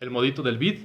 El modito del BID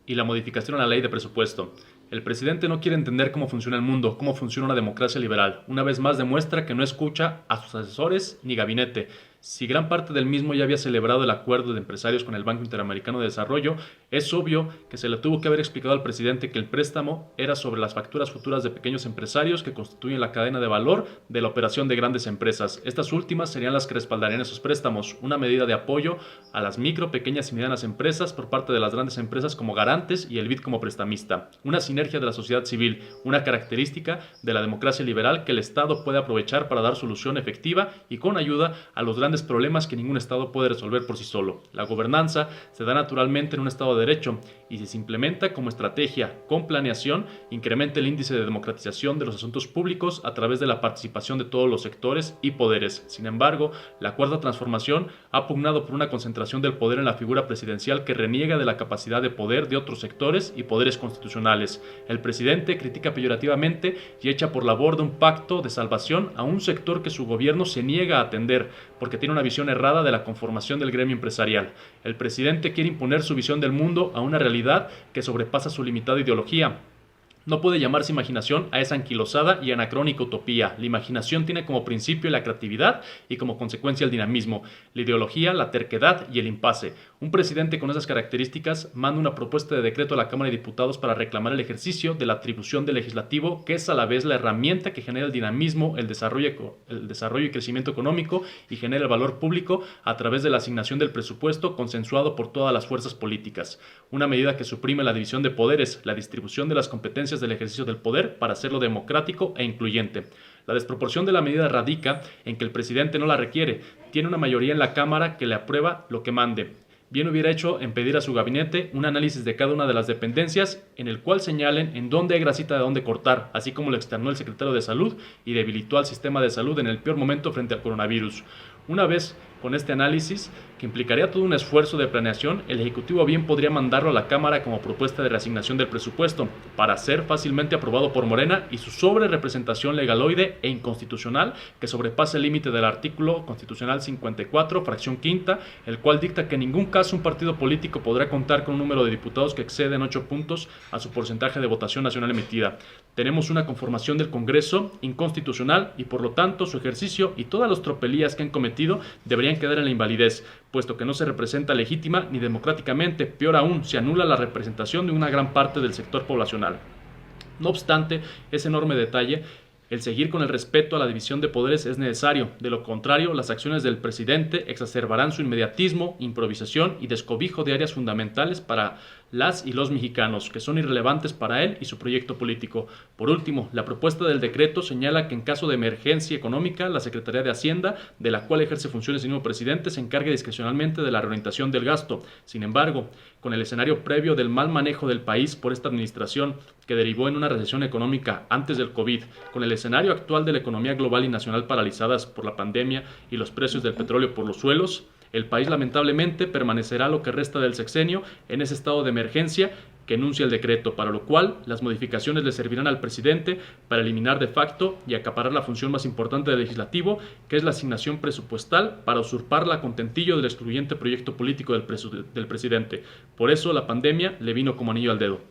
y la modificación a la ley de presupuesto. El presidente no quiere entender cómo funciona el mundo, cómo funciona una democracia liberal. Una vez más demuestra que no escucha a sus asesores ni gabinete. Si gran parte del mismo ya había celebrado el acuerdo de empresarios con el Banco Interamericano de Desarrollo, es obvio que se le tuvo que haber explicado al presidente que el préstamo era sobre las facturas futuras de pequeños empresarios que constituyen la cadena de valor de la operación de grandes empresas. Estas últimas serían las que respaldarían esos préstamos, una medida de apoyo a las micro, pequeñas y medianas empresas por parte de las grandes empresas como garantes y el BID como prestamista. Una sinergia de la sociedad civil, una característica de la democracia liberal que el Estado puede aprovechar para dar solución efectiva y con ayuda a los grandes problemas que ningún Estado puede resolver por sí solo. La gobernanza se da naturalmente en un Estado de Derecho y si se implementa como estrategia con planeación, incrementa el índice de democratización de los asuntos públicos a través de la participación de todos los sectores y poderes. Sin embargo, la Cuarta Transformación ha pugnado por una concentración del poder en la figura presidencial que reniega de la capacidad de poder de otros sectores y poderes constitucionales. El presidente critica peyorativamente y echa por la borda un pacto de salvación a un sector que su gobierno se niega a atender porque tiene una visión errada de la conformación del gremio empresarial. El presidente quiere imponer su visión del mundo a una realidad que sobrepasa su limitada ideología. No puede llamarse imaginación a esa anquilosada y anacrónica utopía. La imaginación tiene como principio la creatividad y como consecuencia el dinamismo, la ideología, la terquedad y el impasse. Un presidente con esas características manda una propuesta de decreto a la Cámara de Diputados para reclamar el ejercicio de la atribución del legislativo, que es a la vez la herramienta que genera el dinamismo, el desarrollo y crecimiento económico y genera el valor público a través de la asignación del presupuesto consensuado por todas las fuerzas políticas. Una medida que suprime la división de poderes, la distribución de las competencias del ejercicio del poder para hacerlo democrático e incluyente. La desproporción de la medida radica en que el presidente no la requiere, tiene una mayoría en la Cámara que le aprueba lo que mande. Bien hubiera hecho en pedir a su gabinete un análisis de cada una de las dependencias en el cual señalen en dónde hay grasita de dónde cortar, así como lo externó el secretario de Salud y debilitó al sistema de salud en el peor momento frente al coronavirus. Una vez con este análisis, que implicaría todo un esfuerzo de planeación, el Ejecutivo bien podría mandarlo a la Cámara como propuesta de reasignación del presupuesto, para ser fácilmente aprobado por Morena y su sobrerepresentación legaloide e inconstitucional que sobrepasa el límite del artículo constitucional 54, fracción quinta, el cual dicta que en ningún caso un partido político podrá contar con un número de diputados que excede en 8 puntos a su porcentaje de votación nacional emitida. Tenemos una conformación del Congreso inconstitucional y por lo tanto su ejercicio y todas las tropelías que han cometido deberían quedar en la invalidez, puesto que no se representa legítima ni democráticamente, peor aún, se anula la representación de una gran parte del sector poblacional. No obstante ese enorme detalle, el seguir con el respeto a la división de poderes es necesario, de lo contrario las acciones del presidente exacerbarán su inmediatismo, improvisación y descobijo de áreas fundamentales para las y los mexicanos, que son irrelevantes para él y su proyecto político. Por último, la propuesta del decreto señala que en caso de emergencia económica, la Secretaría de Hacienda, de la cual ejerce funciones el mismo presidente, se encargue discrecionalmente de la reorientación del gasto. Sin embargo, con el escenario previo del mal manejo del país por esta administración, que derivó en una recesión económica antes del COVID, con el escenario actual de la economía global y nacional paralizadas por la pandemia y los precios del petróleo por los suelos, el país lamentablemente permanecerá lo que resta del sexenio en ese estado de emergencia que enuncia el decreto, para lo cual las modificaciones le servirán al presidente para eliminar de facto y acaparar la función más importante del legislativo, que es la asignación presupuestal, para usurparla a contentillo del excluyente proyecto político del presidente. Por eso la pandemia le vino como anillo al dedo.